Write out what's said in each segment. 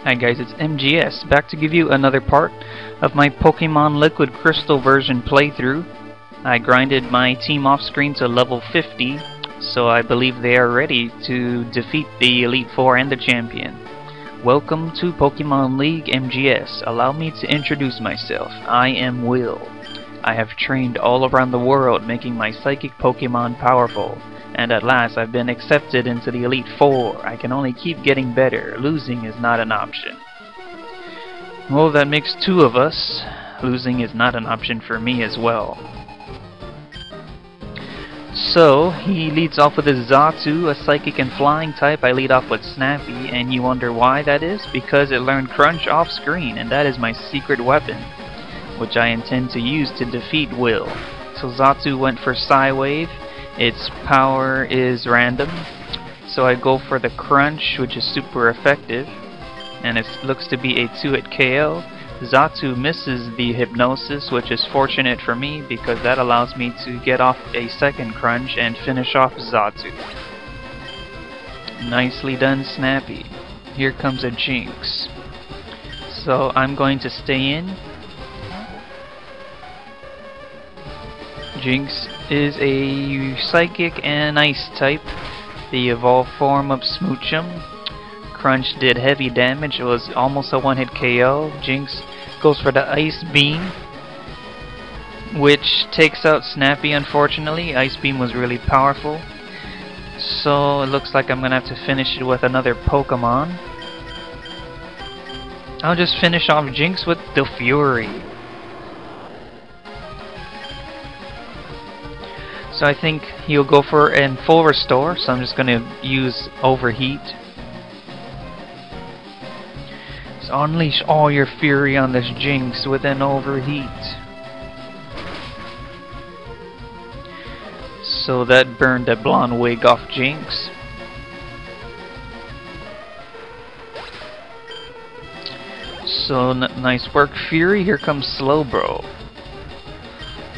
Hi guys, it's MGS, back to give you another part of my Pokemon Liquid Crystal version playthrough. I grinded my team off screen to level 50, so I believe they are ready to defeat the Elite Four and the champion. Welcome to Pokemon League MGS. Allow me to introduce myself. I am Will. I have trained all around the world, making my psychic Pokemon powerful. And at last I've been accepted into the Elite Four. I can only keep getting better. Losing is not an option. Well, that makes two of us. Losing is not an option for me as well. So, he leads off with his Xatu, a psychic and flying type. I lead off with Snappy, and you wonder why that is? Because it learned Crunch off screen, and that is my secret weapon, which I intend to use to defeat Will. So Xatu went for Psywave. Its power is random, so I go for the Crunch, which is super effective, and it looks to be a 2-hit KO. Xatu misses the Hypnosis, which is fortunate for me because that allows me to get off a second Crunch and finish off Xatu. Nicely done, Snappy. Here comes a Jinx. So I'm going to stay in. Jinx is a Psychic and Ice type, the evolved form of Smoochum. Crunch did heavy damage, it was almost a one-hit KO. Jinx goes for the Ice Beam, which takes out Snappy unfortunately. Ice Beam was really powerful. So it looks like I'm gonna have to finish it with another Pokemon. I'll just finish off Jinx with the Fury. So I think he'll go for a full restore, so I'm just going to use Overheat. So unleash all your fury on this Jinx with an Overheat. So that burned the blonde wig off Jinx. So nice work, Fury. Here comes Slowbro.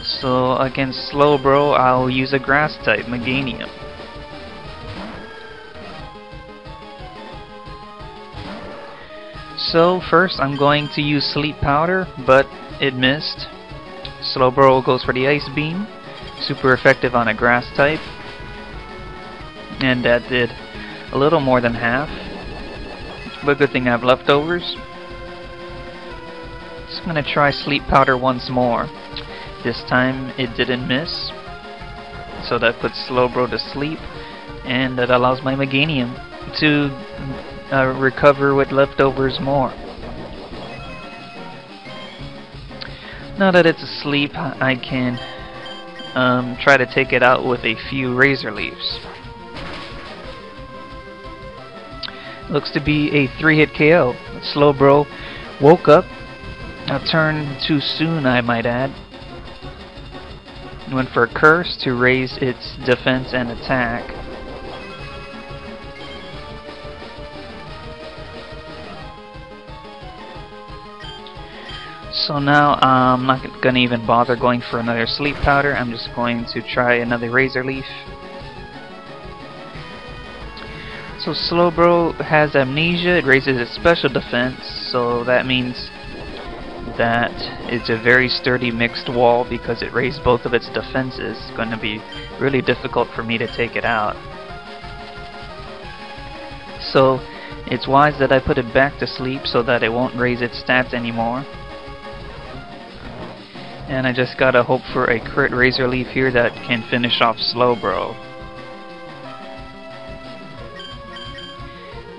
So against Slowbro, I'll use a Grass type, Meganium. So first I'm going to use Sleep Powder, but it missed. Slowbro goes for the Ice Beam, super effective on a Grass type, and that did a little more than half. But good thing I have leftovers. Just gonna try Sleep Powder once more. This time it didn't miss, so that puts Slowbro to sleep, and that allows my Meganium to recover with leftovers more. Now that it's asleep, I can try to take it out with a few Razor Leaves. Looks to be a 3-hit KO. Slowbro woke up, a turn too soon I might add. Went for a Curse to raise its defense and attack. So now I'm not going to even bother going for another Sleep Powder. I'm just going to try another Razor Leaf. So Slowbro has Amnesia. It raises its special defense, so that means that it's a very sturdy mixed wall because it raised both of its defenses. It's going to be really difficult for me to take it out. So it's wise that I put it back to sleep so that it won't raise its stats anymore. And I just gotta hope for a crit Razor Leaf here that can finish off Slowbro.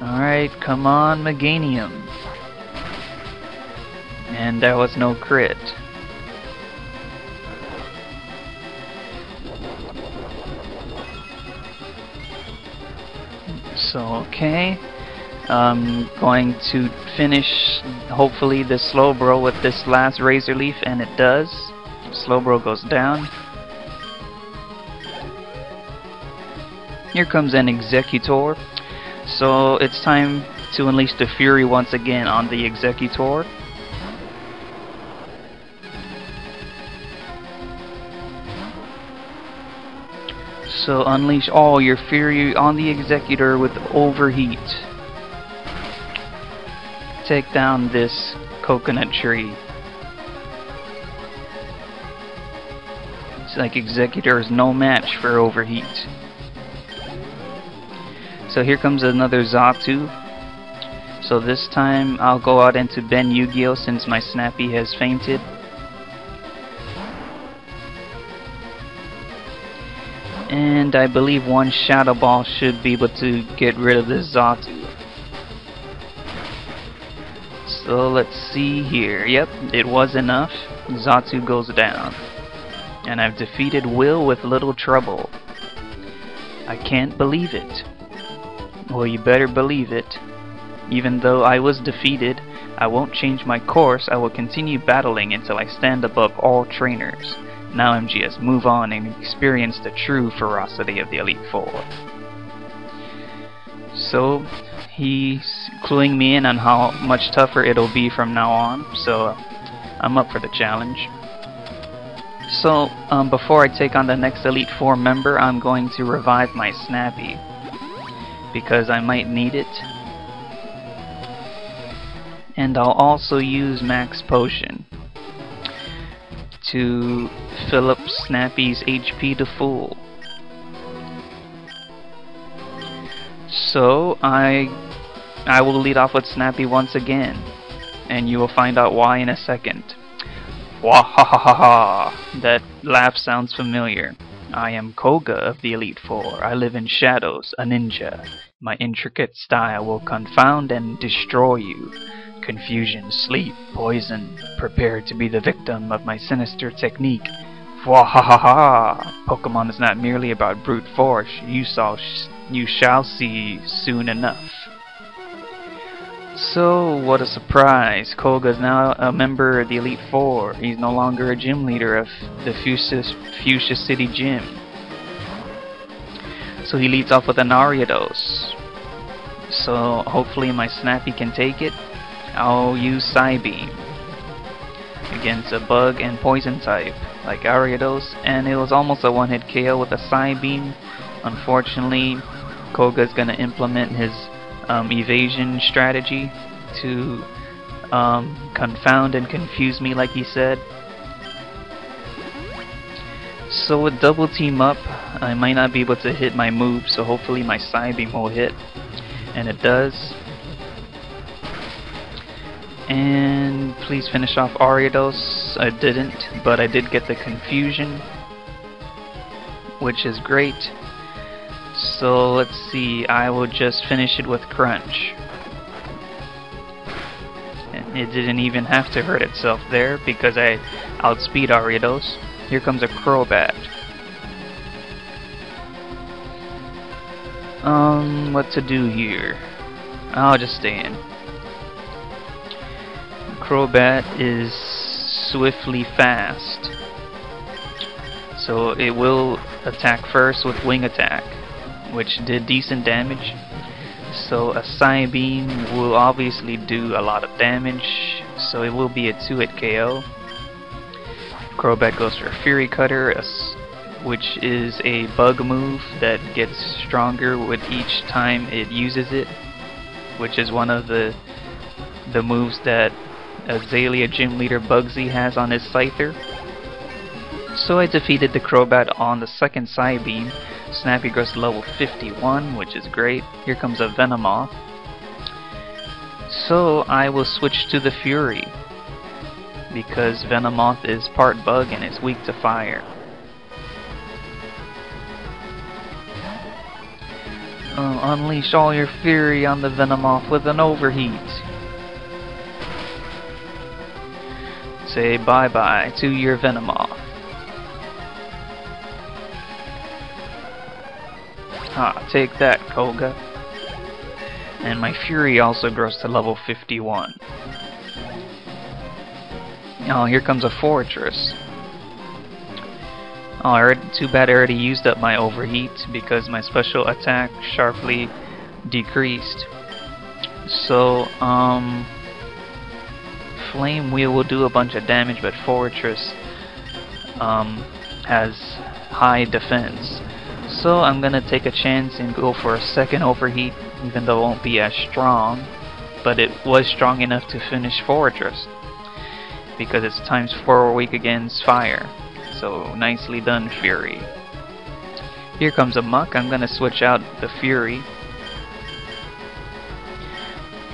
Alright, come on, Meganium. And that was no crit. So, okay. I'm going to finish, hopefully, the Slowbro with this last Razor Leaf, and it does. Slowbro goes down. Here comes an Executor. So, it's time to unleash the Fury once again on the Executor. So unleash all your fury on the Executor with Overheat. take down this coconut tree. It's like Executor is no match for overheat. So here comes another Xatu. So this time I'll go out into Ben Yu-Gi-Oh since my Snappy has fainted. And I believe one Shadow Ball should be able to get rid of this Xatu. So let's see here. Yep, it was enough. Xatu goes down. And I've defeated Will with little trouble. I can't believe it. Well, you better believe it. Even though I was defeated, I won't change my course. I will continue battling until I stand above all trainers. Now MGS, move on and experience the true ferocity of the Elite Four. So, he's cluing me in on how much tougher it'll be from now on, so I'm up for the challenge. So, before I take on the next Elite Four member, I'm going to revive my Snappy, because I might need it. And I'll also use Max Potion to fill up Snappy's HP to full. So I will lead off with Snappy once again, and you will find out why in a second. Wahahaha! That laugh sounds familiar. I am Koga of the Elite Four. I live in shadows, a ninja. My intricate style will confound and destroy you. Confusion, sleep, poison. Prepare to be the victim of my sinister technique. Wahahaha! Pokemon is not merely about brute force. You shall see soon enough. So, what a surprise. Koga is now a member of the Elite Four. He's no longer a gym leader of the Fuchsia City Gym. So he leads off with an Ariados. So hopefully my Snappy can take it. I'll use Psybeam against a bug and poison type like Ariados, and it was almost a one-hit KO with a Psybeam. Unfortunately, Koga's gonna implement his evasion strategy to confound and confuse me like he said. So with double team up, I might not be able to hit my move, so hopefully my Psybeam will hit, and it does. And please finish off Ariados. I didn't, but I did get the confusion, which is great. So let's see, I will just finish it with Crunch. And it didn't even have to hurt itself there because I outspeed Ariados. Here comes a Crobat. What to do here? I'll just stay in. Crobat is swiftly fast, so it will attack first with Wing Attack, which did decent damage. So a Psybeam will obviously do a lot of damage, so it will be a 2-hit KO. Crobat goes for Fury Cutter, which is a bug move that gets stronger with each time it uses it, which is one of the moves that Azalea Gym Leader Bugsy has on his Scyther. So I defeated the Crobat on the second Psybeam. Snappy grows to level 51, which is great. Here comes a Venomoth. So I will switch to the Fury, because Venomoth is part bug and is weak to fire. Unleash all your fury on the Venomoth with an overheat. Say bye-bye to your Venomoth. Ah, take that, Koga. And my Fury also grows to level 51. Oh, here comes a Fortress. Oh, too bad I already used up my overheat because my special attack sharply decreased. So, Flame Wheel will do a bunch of damage, but Fortress has high defense. So I'm gonna take a chance and go for a second overheat, even though it won't be as strong. but it was strong enough to finish Fortress because it's times 4 weak against fire. So nicely done, Fury. Here comes a Muck. I'm gonna switch out the Fury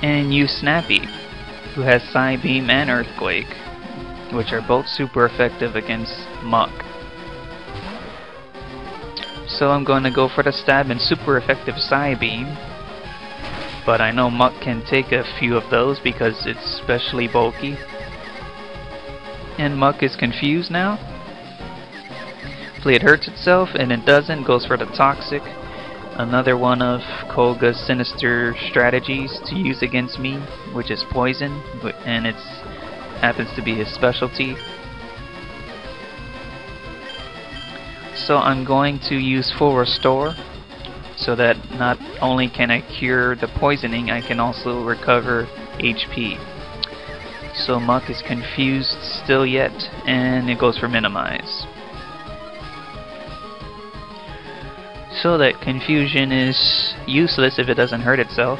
and use Snappy, who has Psybeam and Earthquake, which are both super effective against Muck. So I'm going to go for the stab and super effective Psybeam, but I know Muck can take a few of those because it's especially bulky. And Muck is confused now. Hopefully it hurts itself, and it doesn't. Goes for the Toxic. Another one of Koga's sinister strategies to use against me, which is poison, and it happens to be his specialty. So I'm going to use full restore, so that not only can I cure the poisoning, I can also recover HP. So Muck is confused still yet, and it goes for minimize. So that confusion is useless if it doesn't hurt itself.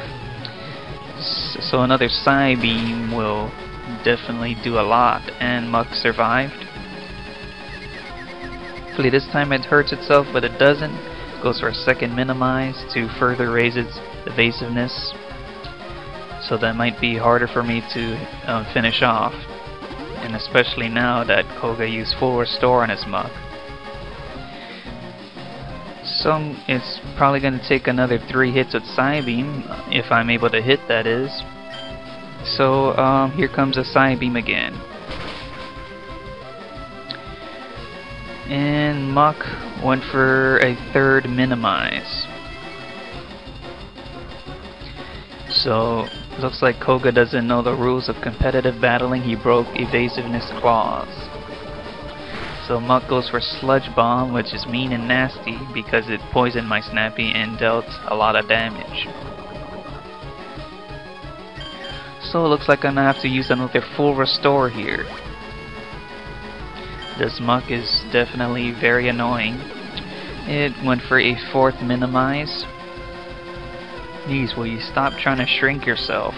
So another Psybeam will definitely do a lot, and Muck survived. Hopefully this time it hurts itself, but it doesn't. Goes for a second minimize to further raise its evasiveness. So that might be harder for me to finish off. And especially now that Koga used full restore on his Muck. So it's probably going to take another 3 hits with Psybeam, if I'm able to hit, that is. So here comes a Psybeam again. And Muck went for a third minimize. So looks like Koga doesn't know the rules of competitive battling. He broke evasiveness clause. So Muck goes for Sludge Bomb, which is mean and nasty because it poisoned my Snappy and dealt a lot of damage. So it looks like I'm gonna have to use another full restore here. This Muck is definitely very annoying. It went for a 4th minimize. Please, will you stop trying to shrink yourself?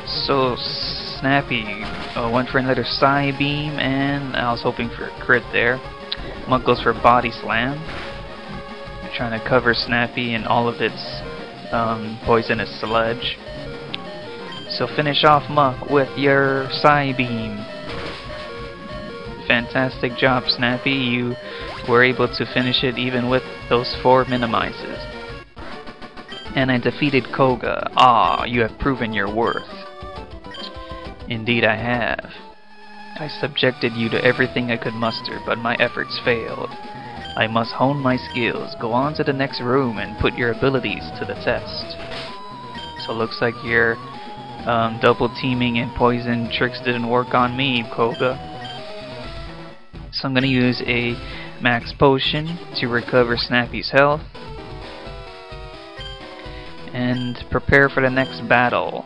So Snappy went for another Psybeam, and I was hoping for a crit there. Muck goes for Body Slam, trying to cover Snappy and all of its poisonous sludge. So finish off Muck with your Psybeam. Fantastic job, Snappy. You were able to finish it even with those 4 minimizes. And I defeated Koga. Ah, you have proven your worth. Indeed I have. I subjected you to everything I could muster, but my efforts failed. I must hone my skills, go on to the next room, and put your abilities to the test. So looks like your double teaming and poison tricks didn't work on me, Koga. So I'm going to use a max potion to recover Snappy's health and prepare for the next battle,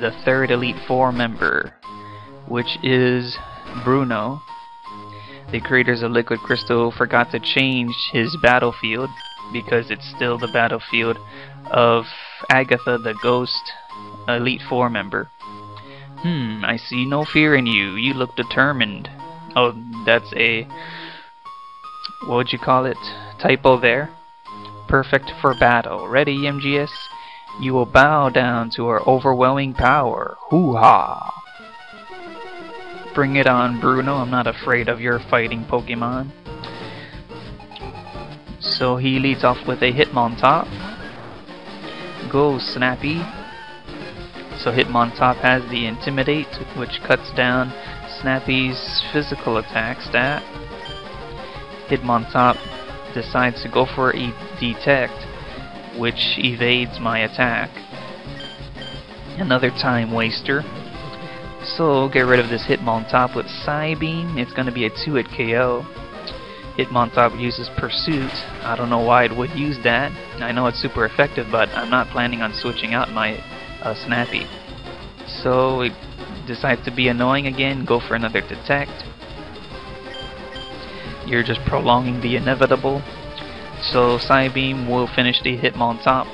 the 3rd Elite Four member, which is Bruno. The creators of Liquid Crystal forgot to change his battlefield because it's still the battlefield of Agatha, the Ghost Elite Four member. I see no fear in you. You look determined. Oh, that's a, what would you call it, typo there. Perfect for battle. Ready, MGS? You will bow down to our overwhelming power. Hoo-ha! Bring it on, Bruno. I'm not afraid of your fighting Pokemon. So he leads off with a Hitmontop. Go, Snappy. So Hitmontop has the Intimidate, which cuts down Snappy's physical attack stat. Hitmontop decides to go for a Detect, which evades my attack. Another time waster. So get rid of this Hitmontop with Psybeam. It's going to be a 2-hit KO. Hitmontop uses Pursuit. I don't know why it would use that. I know it's super effective, but I'm not planning on switching out my Snappy. So it decides to be annoying again, go for another Detect. You're just prolonging the inevitable. So Psybeam will finish the Hitmontop.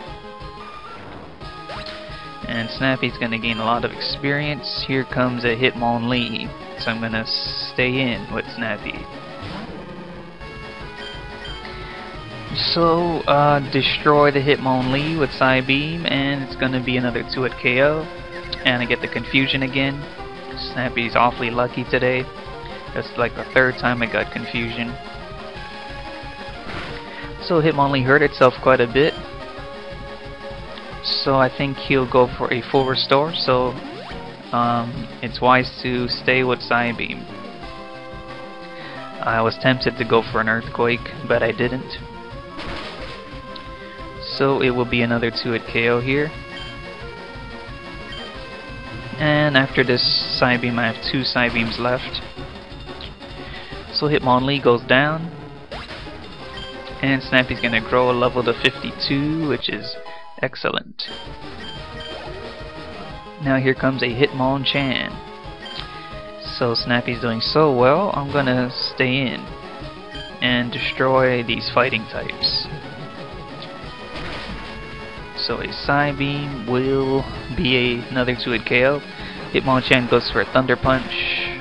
And Snappy's gonna gain a lot of experience. Here comes a Hitmonlee, so I'm gonna stay in with Snappy. So, destroy the Hitmonlee with Psybeam, and it's gonna be another 2-hit KO. And I get the confusion again. Snappy's awfully lucky today. That's like the 3rd time I got confusion. So Hitmonlee hurt itself quite a bit. So I think he'll go for a full restore, so it's wise to stay with Psybeam. I was tempted to go for an Earthquake, but I didn't. So it will be another 2-hit KO here. And after this Psybeam, I have 2 Psybeams left. So Hitmonlee goes down. And Snappy's gonna grow a level to 52, which is excellent. Now here comes a Hitmonchan. So Snappy's doing so well, I'm gonna stay in and destroy these fighting types. So a Psybeam will be another 2-hit KO. Hitmonchan goes for a Thunder Punch,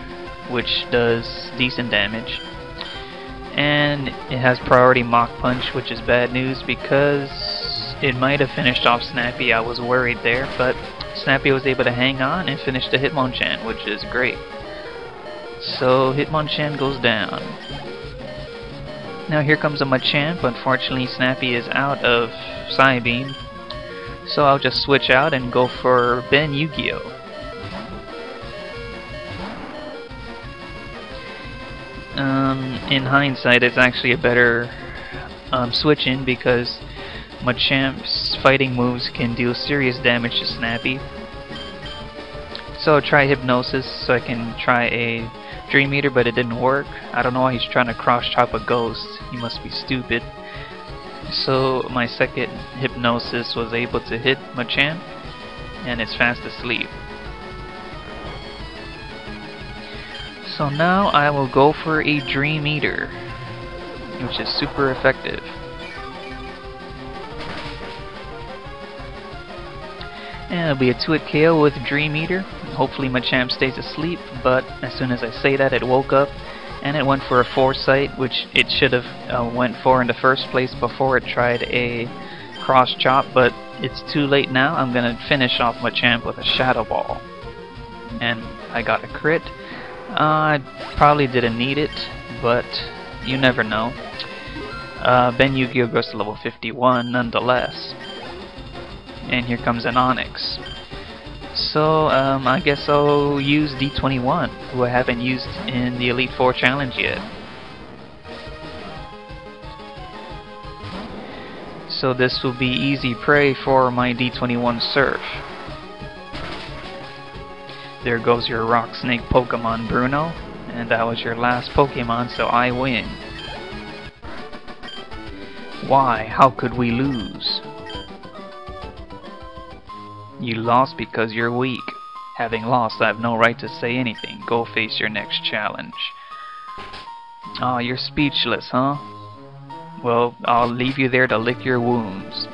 which does decent damage. And it has priority Mach Punch, which is bad news because it might have finished off Snappy. I was worried there, but Snappy was able to hang on and finish the Hitmonchan, which is great. So Hitmonchan goes down. Now here comes a Machamp. Unfortunately, Snappy is out of Psybeam. So I'll just switch out and go for Ben Yu-Gi-Oh! In hindsight, it's actually a better switch in because Machamp's fighting moves can deal serious damage to Snappy. So I'll try Hypnosis so I can try a Dream Eater, but it didn't work. I don't know why he's trying to cross-chop a ghost. He must be stupid. So my second Hypnosis was able to hit Machamp, and it's fast asleep. So now I will go for a Dream Eater, which is super effective. And it'll be a 2-hit KO with Dream Eater. Hopefully Machamp stays asleep, but as soon as I say that, it woke up and it went for a Foresight, which it should have went for in the first place before it tried a Cross Chop, but it's too late now. I'm gonna finish off Machamp with a Shadow Ball. And I got a crit. I probably didn't need it, but you never know. Ben Yu-Gi-Oh! Goes to level 51 nonetheless. And here comes an Onyx. So I guess I'll use D21, who I haven't used in the Elite Four Challenge yet. So this will be easy prey for my D21 Surf. There goes your Rock Snake Pokemon, Bruno, and that was your last Pokemon, so I win. Why? How could we lose? You lost because you're weak. Having lost, I have no right to say anything. Go face your next challenge. Aw, you're speechless, huh? Well, I'll leave you there to lick your wounds.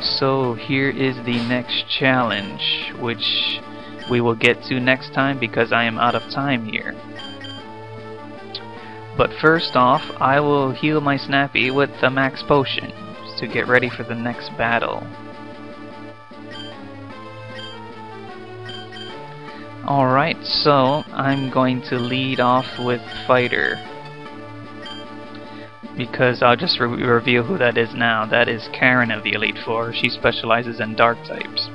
So here is the next challenge, which we will get to next time because I am out of time here. But first off, I will heal my Snappy with the Max Potion to get ready for the next battle. Alright, so I'm going to lead off with Fighter, because I'll just reveal who that is now. That is Karen of the Elite Four. She specializes in dark types.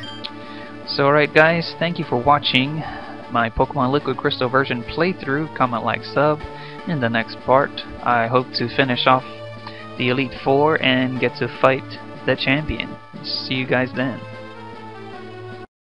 So alright guys, thank you for watching my Pokemon Liquid Crystal version playthrough. Comment, like, sub. In the next part, I hope to finish off the Elite Four and get to fight the champion. See you guys then.